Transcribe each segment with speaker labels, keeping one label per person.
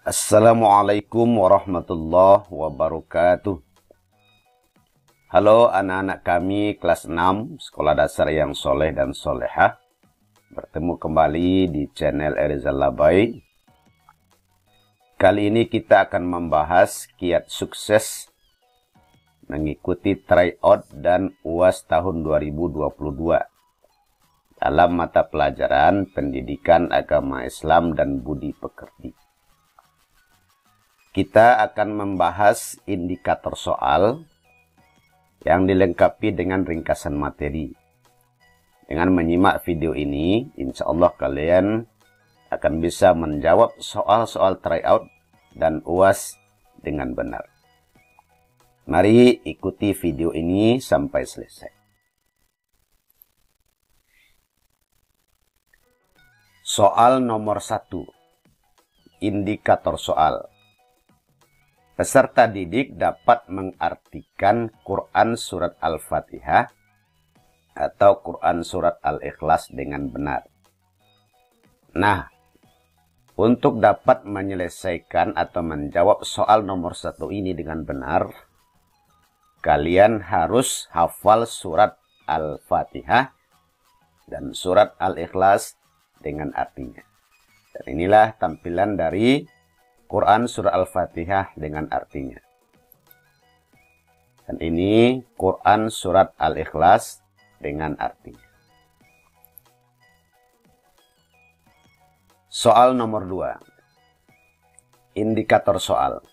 Speaker 1: Assalamualaikum warahmatullahi wabarakatuh. Halo anak-anak kami kelas 6 Sekolah Dasar yang Soleh dan Solehah. Bertemu kembali di channel Erizal Labai. Kali ini kita akan membahas kiat sukses mengikuti tryout dan UAS tahun 2022 dalam mata pelajaran Pendidikan Agama Islam dan Budi Pekerti. Kita akan membahas indikator soal yang dilengkapi dengan ringkasan materi. Dengan menyimak video ini, insya Allah kalian akan bisa menjawab soal-soal tryout dan UAS dengan benar. Mari ikuti video ini sampai selesai. Soal nomor 1. Indikator soal. Peserta didik dapat mengartikan Quran Surat Al-Fatihah atau Quran Surat Al-Ikhlas dengan benar. Nah, untuk dapat menyelesaikan atau menjawab soal nomor 1 ini dengan benar, kalian harus hafal Surat Al-Fatihah dan Surat Al-Ikhlas dengan artinya. Dan inilah tampilan dari Quran Surah Al-Fatihah dengan artinya. Dan ini Quran Surat Al-Ikhlas dengan artinya. Soal nomor 2. Indikator soal.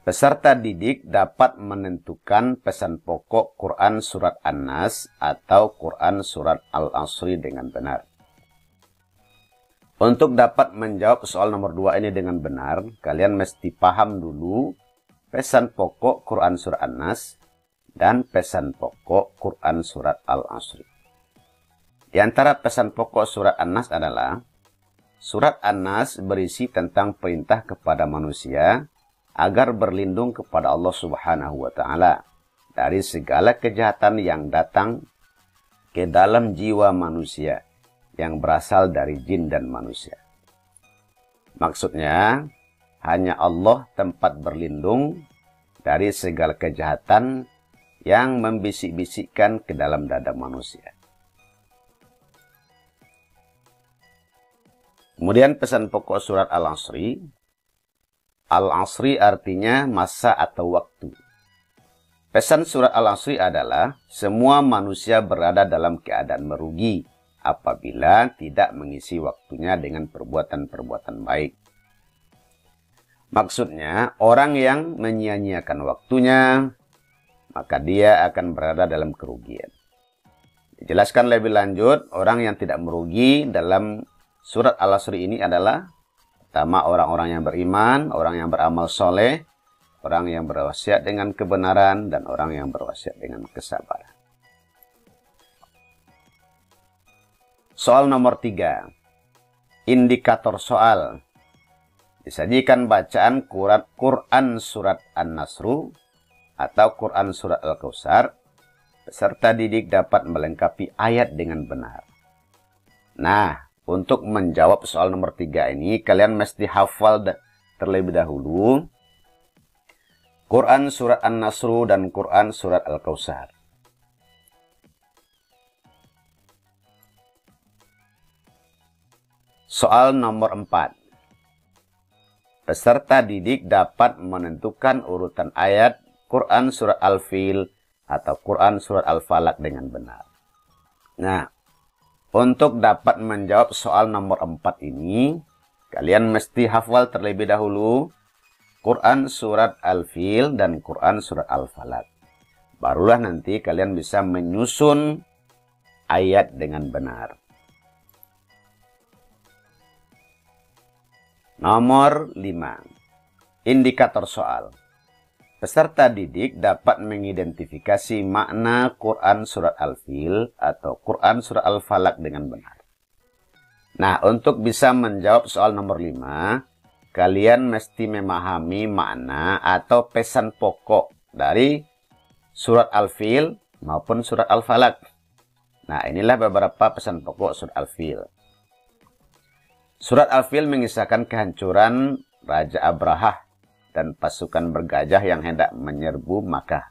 Speaker 1: Peserta didik dapat menentukan pesan pokok Quran Surat An-Nas atau Quran Surat Al-Asri dengan benar. Untuk dapat menjawab soal nomor 2 ini dengan benar, kalian mesti paham dulu pesan pokok Quran Surat An-Nas dan pesan pokok Quran Surat Al-Asri. Di antara pesan pokok Surat An-Nas adalah, Surat An-Nas berisi tentang perintah kepada manusia agar berlindung kepada Allah Subhanahu wa Ta'ala dari segala kejahatan yang datang ke dalam jiwa manusia yang berasal dari jin dan manusia. Maksudnya, hanya Allah tempat berlindung dari segala kejahatan yang membisik-bisikkan ke dalam dada manusia. Kemudian pesan pokok surat Al-Asri. Al-Asri artinya masa atau waktu. Pesan surat Al-Asri adalah semua manusia berada dalam keadaan merugi apabila tidak mengisi waktunya dengan perbuatan-perbuatan baik. Maksudnya, orang yang menyia-nyiakan waktunya, maka dia akan berada dalam kerugian. Dijelaskan lebih lanjut, orang yang tidak merugi dalam surat Al-Asri ini adalah pertama orang-orang yang beriman, orang yang beramal soleh, orang yang berwasiat dengan kebenaran, dan orang yang berwasiat dengan kesabaran. Soal nomor 3. Indikator soal. Disajikan bacaan Quran Surat An-Nasru atau Quran Surat Al-Kautsar. Peserta didik dapat melengkapi ayat dengan benar. Nah, untuk menjawab soal nomor 3 ini, kalian mesti hafal terlebih dahulu Quran Surat An-Nasru dan Quran Surat Al-Kautsar. Soal nomor 4. Peserta didik dapat menentukan urutan ayat Quran Surat Al-Fil atau Quran Surat Al-Falaq dengan benar. Nah, untuk dapat menjawab soal nomor 4 ini, kalian mesti hafal terlebih dahulu Quran Surat Al-Fil dan Quran Surat Al-Falaq. Barulah nanti kalian bisa menyusun ayat dengan benar. Nomor 5. Indikator soal. Peserta didik dapat mengidentifikasi makna Quran Surat Al-Fil atau Quran Surat Al-Falaq dengan benar. Nah, untuk bisa menjawab soal nomor 5, kalian mesti memahami makna atau pesan pokok dari Surat Al-Fil maupun Surat Al-Falaq. Nah, inilah beberapa pesan pokok Surat Al-Fil. Surat Al-Fil mengisahkan kehancuran Raja Abrahah dan pasukan bergajah yang hendak menyerbu Makkah.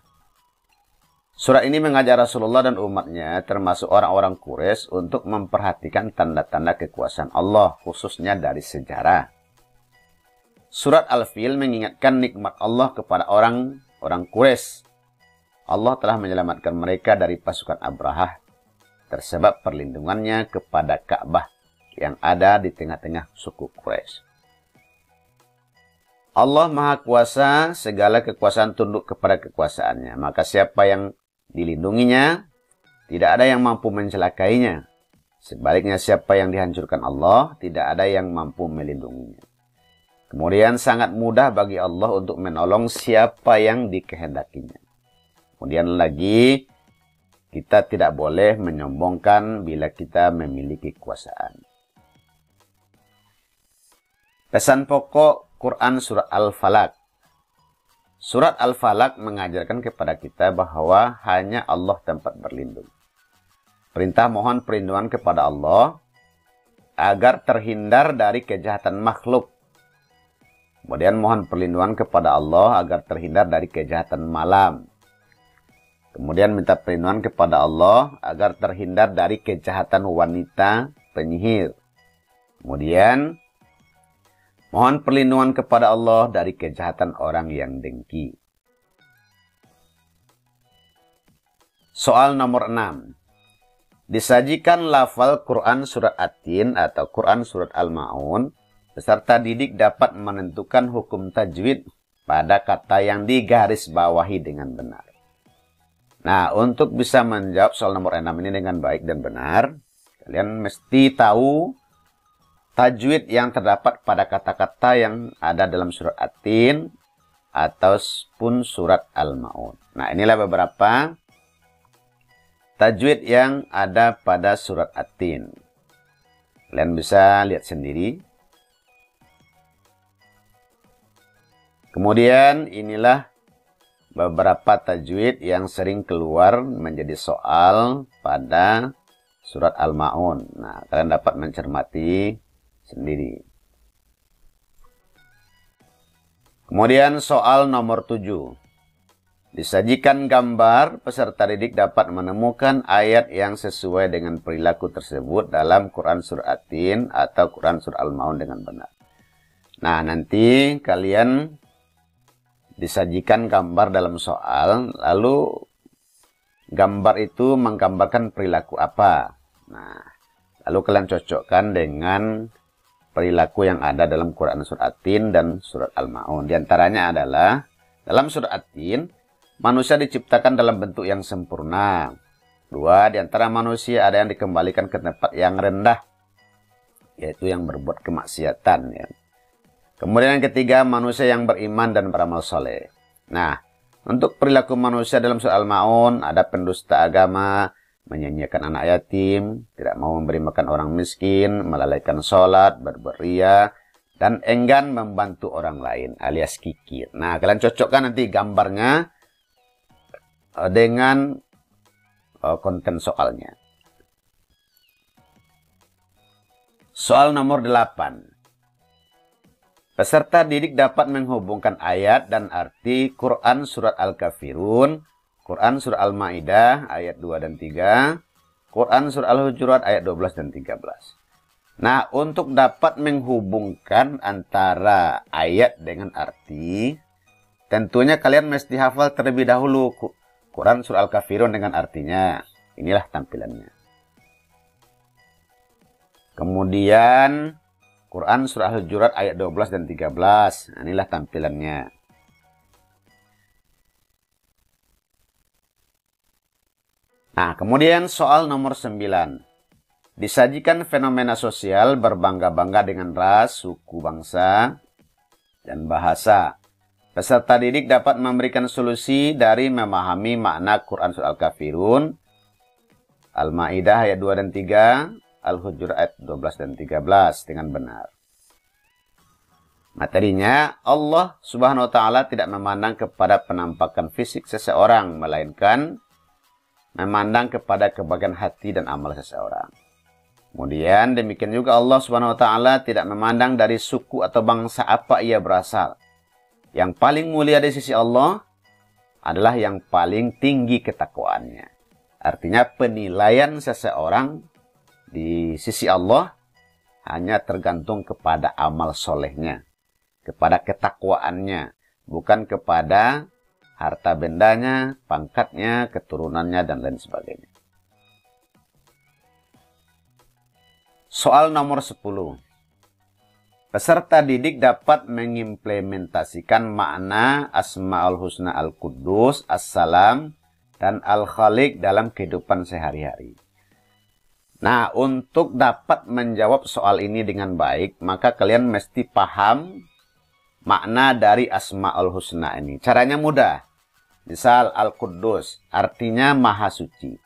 Speaker 1: Surat ini mengajar Rasulullah dan umatnya, termasuk orang-orang Quraisy, untuk memperhatikan tanda-tanda kekuasaan Allah, khususnya dari sejarah. Surat Al-Fil mengingatkan nikmat Allah kepada orang Quraisy. Allah telah menyelamatkan mereka dari pasukan Abrahah, tersebab perlindungannya kepada Ka'bah yang ada di tengah-tengah suku Quraisy. Allah Maha Kuasa, segala kekuasaan tunduk kepada kekuasaannya. Maka siapa yang dilindunginya, tidak ada yang mampu mencelakainya. Sebaliknya siapa yang dihancurkan Allah, tidak ada yang mampu melindunginya. Kemudian sangat mudah bagi Allah untuk menolong siapa yang dikehendakinya. Kemudian lagi, kita tidak boleh menyombongkan bila kita memiliki kekuasaan. Pesan pokok Quran Surat Al-Falaq. Surat Al-Falaq mengajarkan kepada kita bahwa hanya Allah tempat berlindung. Perintah mohon perlindungan kepada Allah agar terhindar dari kejahatan makhluk. Kemudian mohon perlindungan kepada Allah agar terhindar dari kejahatan malam. Kemudian minta perlindungan kepada Allah agar terhindar dari kejahatan wanita penyihir. Kemudian mohon perlindungan kepada Allah dari kejahatan orang yang dengki. Soal nomor 6. Disajikan lafal Quran Surat At-Tin atau Quran Surat Al-Ma'un, peserta didik dapat menentukan hukum tajwid pada kata yang digarisbawahi dengan benar. Nah, untuk bisa menjawab soal nomor 6 ini dengan baik dan benar, kalian mesti tahu tajwid yang terdapat pada kata-kata yang ada dalam surat At-Tin ataupun surat Al-Ma'un. Nah, inilah beberapa tajwid yang ada pada surat At-Tin. Kalian bisa lihat sendiri. Kemudian inilah beberapa tajwid yang sering keluar menjadi soal pada surat Al-Ma'un. Nah, kalian dapat mencermati sendiri. Kemudian soal nomor 7. Disajikan gambar, peserta didik dapat menemukan ayat yang sesuai dengan perilaku tersebut dalam Quran Surah At-Tin atau Quran Surah Al-Ma'un dengan benar. Nah, nanti kalian disajikan gambar dalam soal, lalu gambar itu menggambarkan perilaku apa. Nah, lalu kalian cocokkan dengan perilaku yang ada dalam Quran Surat At-Tin dan Surat Al-Ma'un. Di antaranya adalah dalam Surat At-Tin, manusia diciptakan dalam bentuk yang sempurna. 2, di antara manusia ada yang dikembalikan ke tempat yang rendah, yaitu yang berbuat kemaksiatan. Ya. Kemudian yang ketiga, manusia yang beriman dan beramal soleh. Nah, untuk perilaku manusia dalam Surat Al-Ma'un ada pendusta agama, menyanyiakan anak yatim, tidak mau memberi makan orang miskin, melalaikan sholat, berbuat riya, dan enggan membantu orang lain alias kikir. Nah, kalian cocokkan nanti gambarnya dengan konten soalnya. Soal nomor 8. Peserta didik dapat menghubungkan ayat dan arti Quran Surat Al-Kafirun, Quran Surah Al-Ma'idah ayat 2 dan 3, Quran Surah Al-Hujurat ayat 12 dan 13. Nah, untuk dapat menghubungkan antara ayat dengan arti, tentunya kalian mesti hafal terlebih dahulu Quran Surah Al-Kafirun dengan artinya. Inilah tampilannya. Kemudian Quran Surah Al-Hujurat ayat 12 dan 13. Nah, inilah tampilannya. Nah, kemudian soal nomor 9. Disajikan fenomena sosial berbangga-bangga dengan ras, suku, bangsa, dan bahasa. Peserta didik dapat memberikan solusi dari memahami makna Quran Surah Al-Kafirun, Al-Ma'idah ayat 2 dan 3, Al-Hujurat ayat 12 dan 13 dengan benar. Materinya, Allah Subhanahu wa Ta'ala tidak memandang kepada penampakan fisik seseorang, melainkan memandang kepada kebahagiaan hati dan amal seseorang. Kemudian demikian juga Allah Subhanahu wa taala tidak memandang dari suku atau bangsa apa ia berasal. Yang paling mulia di sisi Allah adalah yang paling tinggi ketakwaannya. Artinya penilaian seseorang di sisi Allah hanya tergantung kepada amal solehnya, kepada ketakwaannya, bukan kepada harta bendanya, pangkatnya, keturunannya, dan lain sebagainya. Soal nomor 10. Peserta didik dapat mengimplementasikan makna Asmaul Husna Al-Quddus, As-Salam, dan Al-Khaliq dalam kehidupan sehari-hari. Nah, untuk dapat menjawab soal ini dengan baik, maka kalian mesti paham makna dari Asmaul Husna ini. Caranya mudah. Misal Al-Quddus, artinya Maha Suci.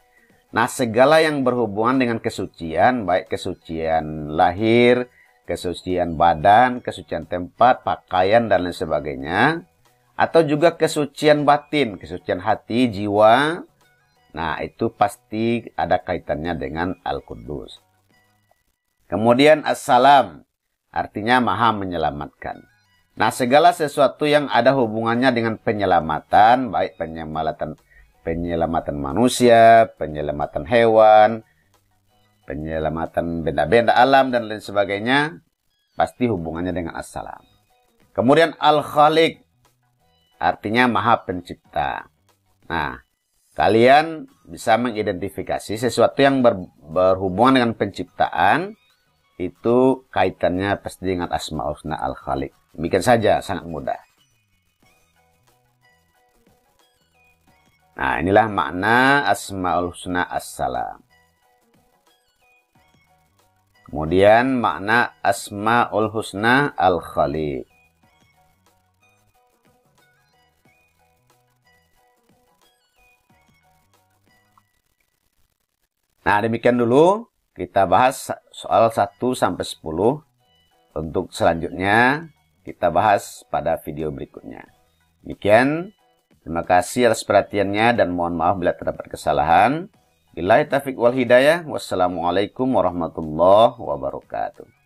Speaker 1: Nah, segala yang berhubungan dengan kesucian, baik kesucian lahir, kesucian badan, kesucian tempat, pakaian, dan lain sebagainya, atau juga kesucian batin, kesucian hati, jiwa, nah itu pasti ada kaitannya dengan Al-Quddus. Kemudian As-Salam, artinya Maha Menyelamatkan. Nah, segala sesuatu yang ada hubungannya dengan penyelamatan, baik penyelamatan manusia, penyelamatan hewan, penyelamatan benda-benda alam, dan lain sebagainya, pasti hubungannya dengan As-Salam. Kemudian Al-Khaliq, artinya Maha Pencipta. Nah, kalian bisa mengidentifikasi sesuatu yang berhubungan dengan penciptaan, itu kaitannya pasti dengan Asmaul Husna Al-Khaliq. Demikian saja, sangat mudah. Nah, inilah makna Asmaul Husna As-Salam. Kemudian makna Asmaul Husna Al-Khaliq. Nah, demikian dulu kita bahas soal 1 sampai 10. Untuk selanjutnya kita bahas pada video berikutnya. Demikian. Terima kasih atas perhatiannya dan mohon maaf bila terdapat kesalahan. Billahi taufiq wal hidayah. Wassalamualaikum warahmatullahi wabarakatuh.